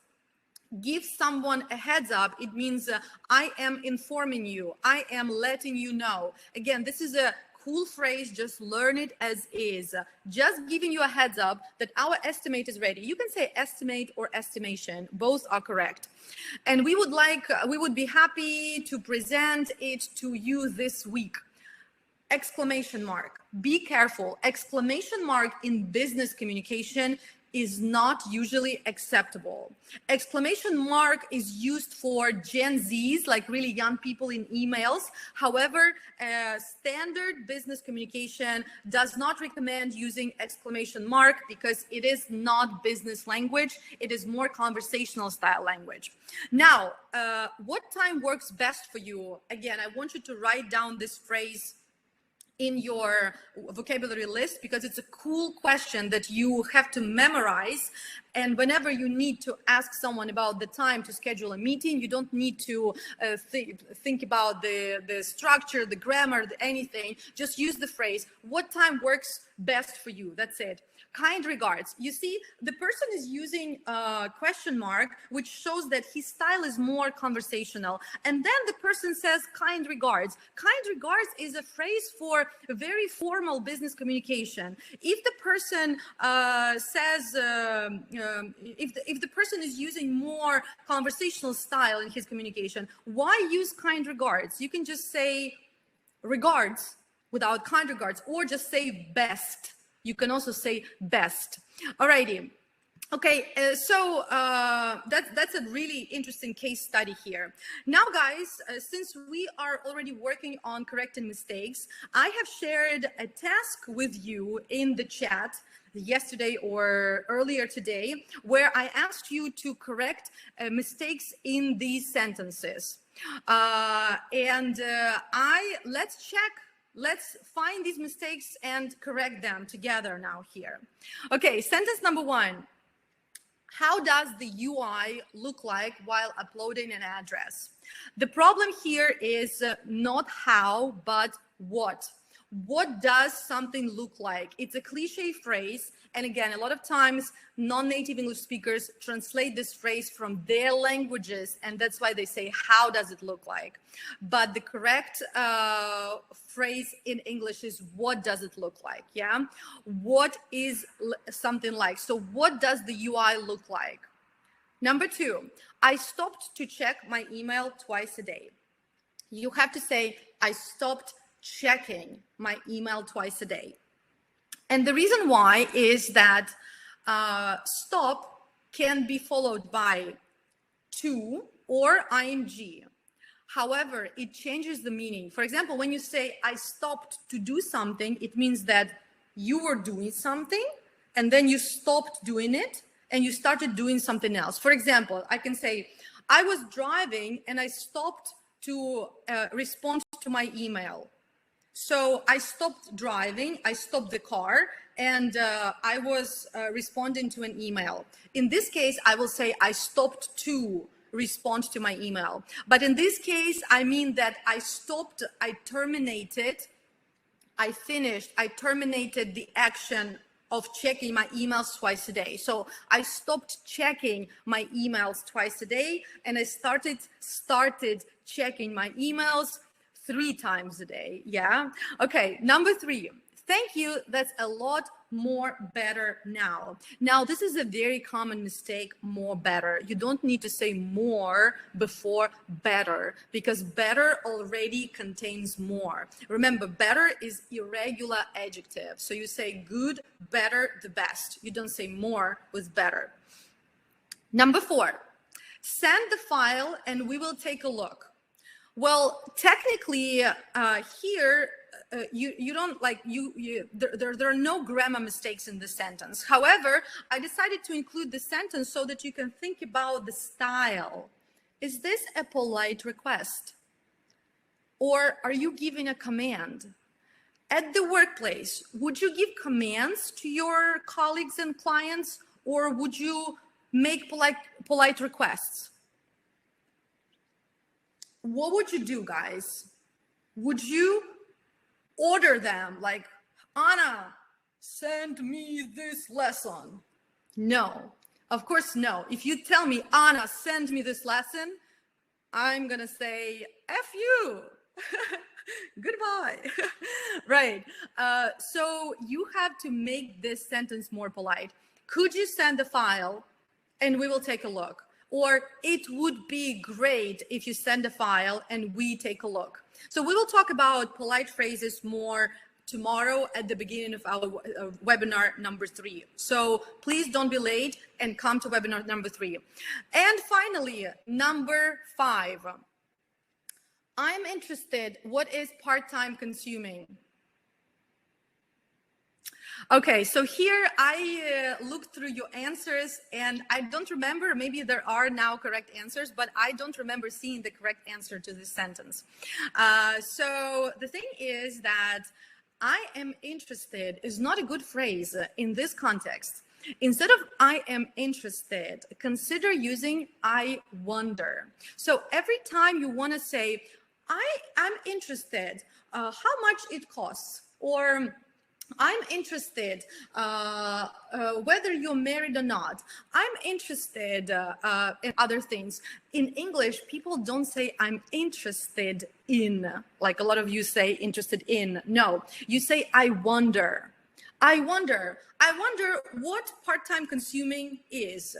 Give someone a heads up. It means I am informing you. I am letting you know. Again, this is a cool phrase. Just learn it as is. Just giving you a heads up that our estimate is ready. You can say estimate or estimation. Both are correct. And we would be happy to present it to you this week. Exclamation mark. Be careful. Exclamation mark in business communication is not usually acceptable. Exclamation mark is used for Gen Zs, like really young people in emails. However, standard business communication does not recommend using exclamation mark because it is not business language. It is more conversational style language. Now, what time works best for you? Again, I want you to write down this phrase in your vocabulary list, because it's a cool question that you have to memorize. And whenever you need to ask someone about the time to schedule a meeting, you don't need to think about the structure, the grammar, anything. Just use the phrase, what time works best for you? That's it. Kind regards. You see, the person is using a question mark, which shows that his style is more conversational. And then the person says kind regards. Kind regards is a phrase for a very formal business communication. If the person says, if the person is using more conversational style in his communication, why use kind regards? You can just say regards without kind regards, or just say best. You can also say best. Alrighty. Okay, so that's a really interesting case study here. Now, guys, since we are already working on correcting mistakes, I have shared a task with you in the chat yesterday or earlier today, where I asked you to correct mistakes in these sentences. Let's find these mistakes and correct them together now here. Okay, sentence number one. How does the UI look like while uploading an address? The problem here is not how, but what. What does something look like? It's a cliche phrase. And again, a lot of times non-native English speakers translate this phrase from their languages, and that's why they say, how does it look like? But the correct phrase in English is, what does it look like? Yeah. What is something like? So what does the UI look like? Number two, I stopped to check my email twice a day. You have to say, I stopped checking my email twice a day. And the reason why is that stop can be followed by to or ing. However, it changes the meaning. For example, when you say I stopped to do something, it means that you were doing something and then you stopped doing it and you started doing something else. For example, I can say I was driving and I stopped to respond to my email. So I stopped driving, I stopped the car, and I was responding to an email. In this case, I will say I stopped to respond to my email. But in this case, I mean that I stopped, I terminated, I finished, I terminated the action of checking my emails twice a day. So I stopped checking my emails twice a day, and I started checking my emails 3 times a day. Yeah. Okay. Number 3. Thank you. That's a lot more better now. Now, this is a very common mistake, more better. You don't need to say more before better, because better already contains more. Remember, better is irregular adjective. So you say good, better, the best. You don't say more with better. Number 4, send the file and we will take a look. Well, technically, here you don't like there are no grammar mistakes in the sentence. However, I decided to include the sentence so that you can think about the style. Is this a polite request, or are you giving a command? At the workplace, would you give commands to your colleagues and clients, or would you make polite requests? What would you do, guys? Would you order them like, Anna, send me this lesson? No, of course, no. If you tell me, Anna, send me this lesson, I'm going to say, F you. Goodbye. Right. So you have to make this sentence more polite. Could you send the file and we will take a look? Or it would be great if you send a file and we take a look. So we will talk about polite phrases more tomorrow at the beginning of our webinar number 3. So please don't be late and come to webinar number 3. And finally, number 5. I'm interested, what is part-time consuming? Okay, so here I looked through your answers and I don't remember, maybe there are now correct answers, but I don't remember seeing the correct answer to this sentence. So the thing is that I am interested is not a good phrase in this context. Instead of I am interested, consider using I wonder. So every time you want to say, I am interested, how much it costs, or I'm interested whether you're married or not. I'm interested in other things. In English, people don't say I'm interested in, like a lot of you say interested in. No, you say I wonder. I wonder. I wonder what part-time consuming is.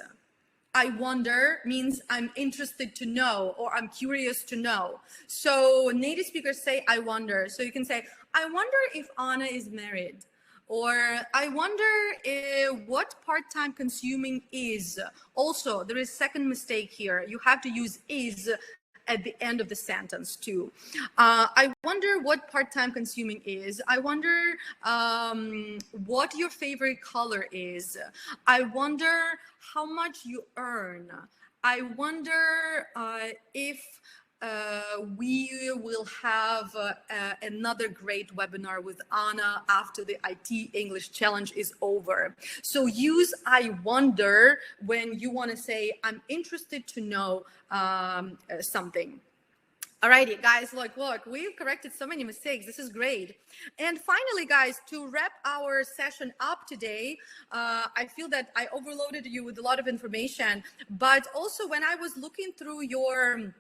I wonder means I'm interested to know, or I'm curious to know. So native speakers say, I wonder. So you can say, I wonder if Anna is married. Or I wonder what part-time consuming is. Also, there is second mistake here. You have to use is at the end of the sentence too. I wonder what part-time consuming is. I wonder what your favorite color is. I wonder how much you earn. I wonder if we will have another great webinar with Anna after the IT English Challenge is over. So use I wonder when you want to say, I'm interested to know something. Alrighty, guys, look, we've corrected so many mistakes. This is great. And finally, guys, to wrap our session up today, I feel that I overloaded you with a lot of information, but also when I was looking through your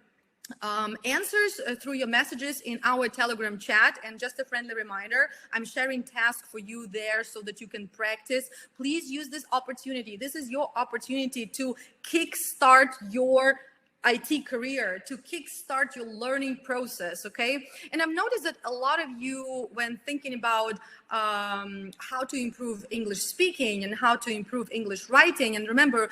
answers through your messages in our Telegram chat, and just a friendly reminder, I'm sharing tasks for you there so that you can practice. Please use this opportunity. This is your opportunity to kickstart your IT career, to kickstart your learning process, okay? And I've noticed that a lot of you, when thinking about how to improve English speaking and how to improve English writing, and remember,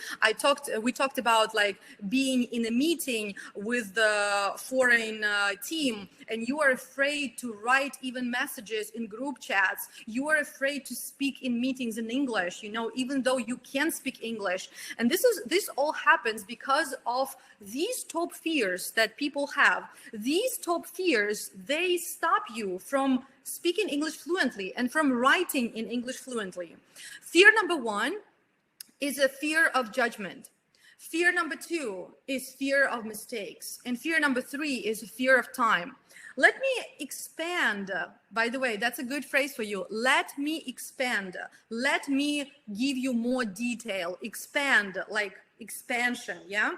we talked about like being in a meeting with the foreign team, and you are afraid to write even messages in group chats. You are afraid to speak in meetings in English, you know, even though you can speak English. And this all happens because of these top fears that people have. These top fears, they stop you from speaking English fluently and from writing in English fluently. Fear number one is a fear of judgment. Fear number two is fear of mistakes. And fear number three is a fear of time. Let me expand. By the way, that's a good phrase for you. Let me expand. Let me give you more detail. Expand, like expansion, yeah?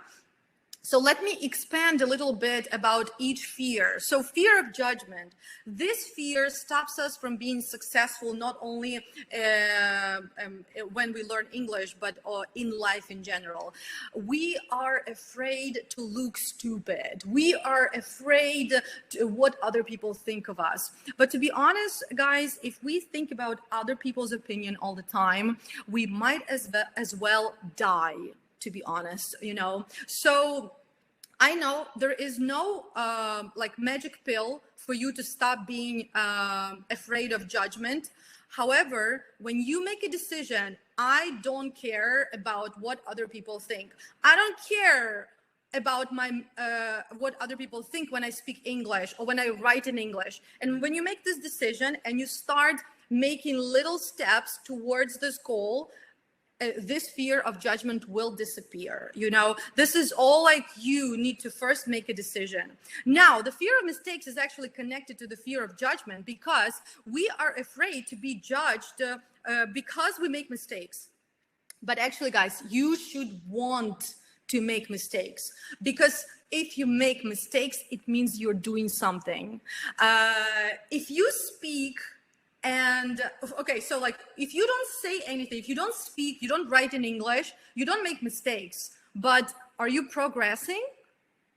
So let me expand a little bit about each fear. So fear of judgment. This fear stops us from being successful, not only when we learn English, but in life in general. We are afraid to look stupid. We are afraid to what other people think of us. But to be honest, guys, if we think about other people's opinion all the time, we might as well die, to be honest, you know. So I know there is no like magic pill for you to stop being afraid of judgment. However, when you make a decision, I don't care about what other people think. I don't care about my what other people think when I speak English or when I write in English. And when you make this decision and you start making little steps towards this goal, this fear of judgment will disappear. You know, this is all like you need to first make a decision. Now, the fear of mistakes is actually connected to the fear of judgment because we are afraid to be judged because we make mistakes. But actually, guys, you should want to make mistakes, because if you make mistakes, it means you're doing something. If you speak and okay, so like if you don't say anything, if you don't speak, you don't write in English, you don't make mistakes, but are you progressing?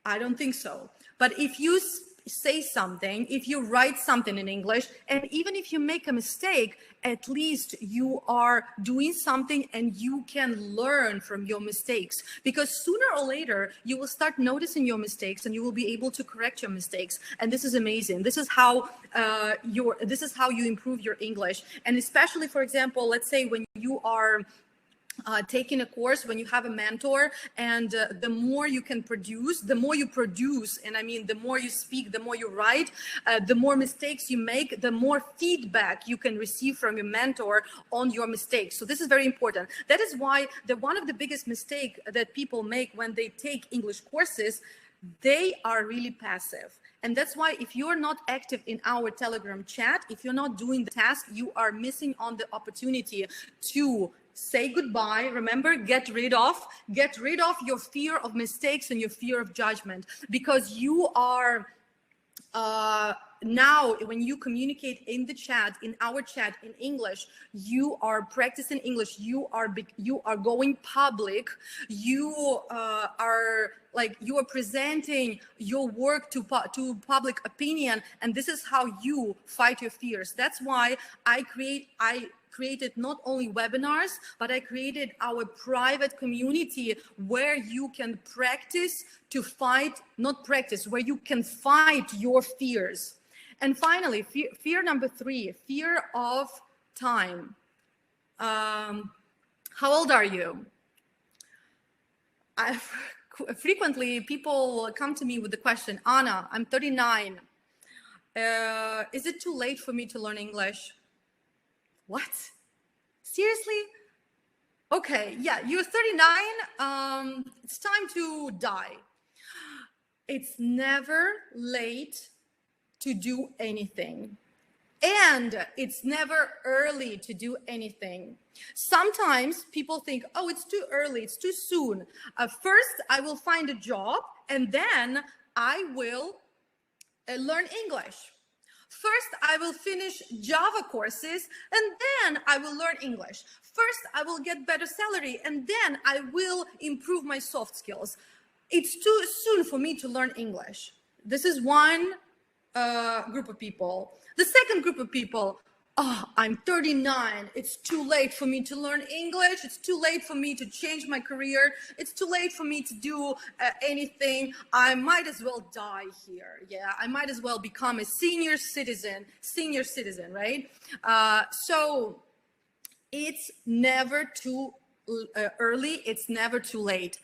I don't think so. But if you say something, if you write something in English, and even if you make a mistake, at least you are doing something and you can learn from your mistakes, because sooner or later you will start noticing your mistakes and you will be able to correct your mistakes. And this is amazing. This is how you improve your English. And especially, for example, let's say when you are taking a course, when you have a mentor, and the more you can produce, the more you produce, and I mean the more you speak, the more you write, the more mistakes you make, the more feedback you can receive from your mentor on your mistakes. So this is very important. That is why one of the biggest mistake that people make when they take English courses, they are really passive. And that's why if you're not active in our Telegram chat, if you're not doing the task, you are missing on the opportunity to say goodbye. Remember, get rid of your fear of mistakes and your fear of judgment, because you are now when you communicate in the chat, in our chat in English, you are practicing English, you are going public, you are presenting your work to public opinion, and this is how you fight your fears. That's why I created not only webinars, but I created our private community where you can practice to fight, not practice, where you can fight your fears. And finally, fear number 3, fear of time. How old are you? Frequently, people come to me with the question, Anna, I'm 39. Is it too late for me to learn English? What? Seriously? Okay, yeah, you're 39. It's time to die. It's never late to do anything. And it's never early to do anything. Sometimes people think, oh, it's too early, it's too soon. First, I will find a job, and then I will learn English. First, I will finish Java courses, and then I will learn English. First, I will get better salary, and then I will improve my soft skills. It's too soon for me to learn English. This is one group of people. The second group of people, oh, I'm 39. It's too late for me to learn English. It's too late for me to change my career. It's too late for me to do anything. I might as well die here. Yeah, I might as well become a senior citizen, right? So it's never too early. It's never too late.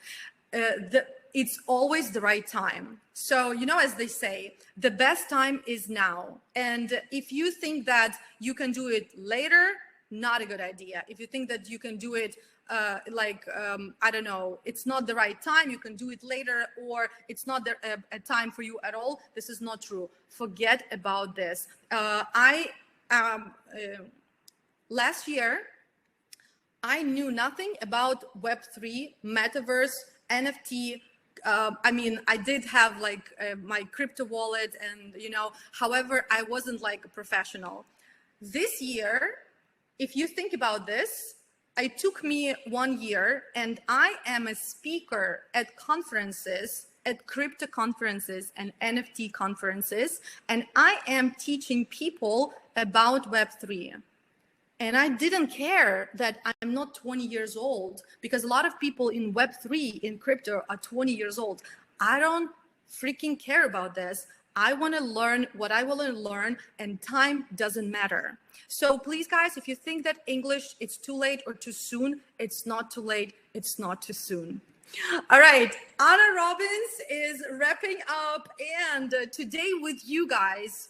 It's always the right time. So, you know, as they say, the best time is now. And if you think that you can do it later, not a good idea. If you think that you can do it I don't know, it's not the right time, you can do it later, or it's not a time for you at all, this is not true. Forget about this. Last year, I knew nothing about Web3, Metaverse, NFT. I mean, I did have my crypto wallet, and however, I wasn't like a professional. This year, if you think about this, it took me 1 year, and I am a speaker at conferences, at crypto conferences and NFT conferences, and I am teaching people about Web3. And I didn't care that I'm not 20 years old, because a lot of people in Web3, in crypto, are 20 years old. I don't freaking care about this. I want to learn what I want to learn, and time doesn't matter. So please, guys, if you think that English, it's too late or too soon, it's not too late, it's not too soon. All right, Anna Robbins is wrapping up, and today with you guys,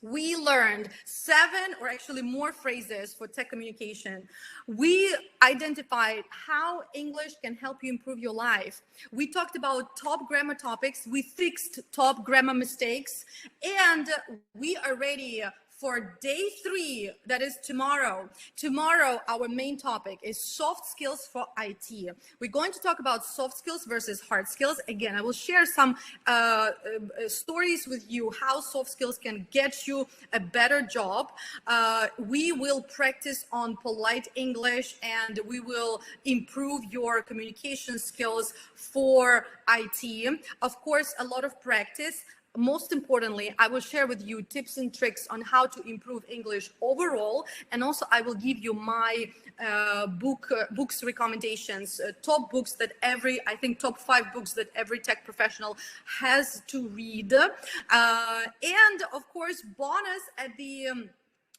we learned 7 or actually more phrases for tech communication. We identified how English can help you improve your life. We talked about top grammar topics. We fixed top grammar mistakes, and we are ready for day 3, that is tomorrow. Tomorrow, our main topic is soft skills for IT. We're going to talk about soft skills versus hard skills. Again, I will share some stories with you, how soft skills can get you a better job. We will practice on polite English, and we will improve your communication skills for IT. Of course, a lot of practice. Most importantly, I will share with you tips and tricks on how to improve English overall. And also I will give you my books recommendations, top books that I think top 5 books that every tech professional has to read. And of course, bonus at the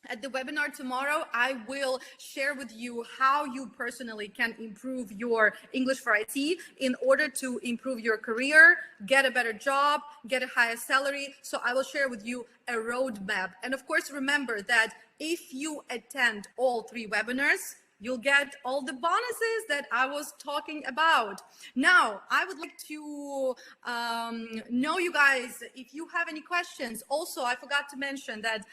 At the webinar tomorrow, I will share with you how you personally can improve your English for IT in order to improve your career, get a better job, get a higher salary. So I will share with you a roadmap. And of course, remember that if you attend all 3 webinars, you'll get all the bonuses that I was talking about. Now, I would like to know you guys, if you have any questions. Also, I forgot to mention that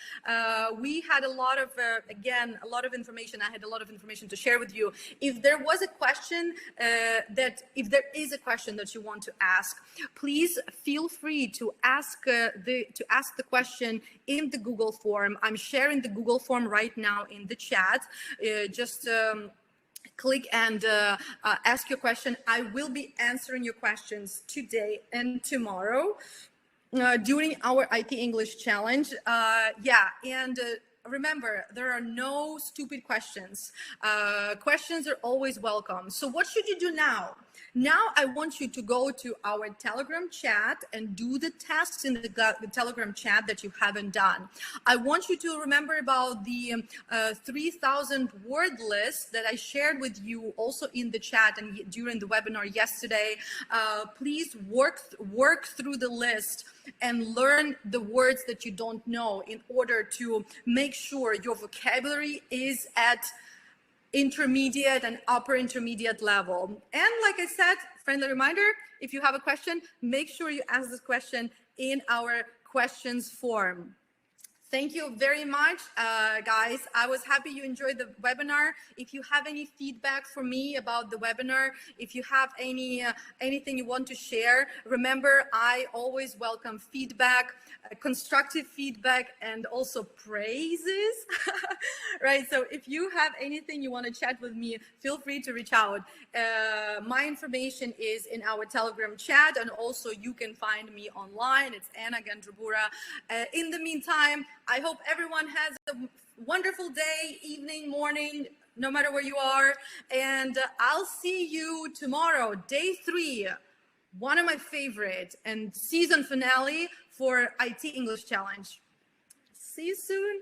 we had a lot of, again, a lot of information. I had a lot of information to share with you. If there was a question if there is a question that you want to ask, please feel free to ask the question in the Google form. I'm sharing the Google form right now in the chat. Just click and ask your question. I will be answering your questions today and tomorrow during our IT English challenge. Remember, there are no stupid questions. Questions are always welcome. So what should you do now? Now I want you to go to our Telegram chat and do the tasks in the Telegram chat that you haven't done. I want you to remember about the 3,000 word list that I shared with you also in the chat and during the webinar yesterday. Please work through the list and learn the words that you don't know in order to make sure your vocabulary is at intermediate and upper intermediate level. And like I said, friendly reminder, if you have a question, make sure you ask this question in our questions form. Thank you very much, guys. I was happy you enjoyed the webinar. If you have any feedback for me about the webinar, if you have anything you want to share, remember, I always welcome feedback, constructive feedback, and also praises, right? So if you have anything you want to chat with me, feel free to reach out. My information is in our Telegram chat, and also you can find me online. It's Anna Gandrabura. In the meantime, I hope everyone has a wonderful day, evening, morning, no matter where you are. And I'll see you tomorrow, day 3, one of my favorite and season finale for IT English Challenge. See you soon.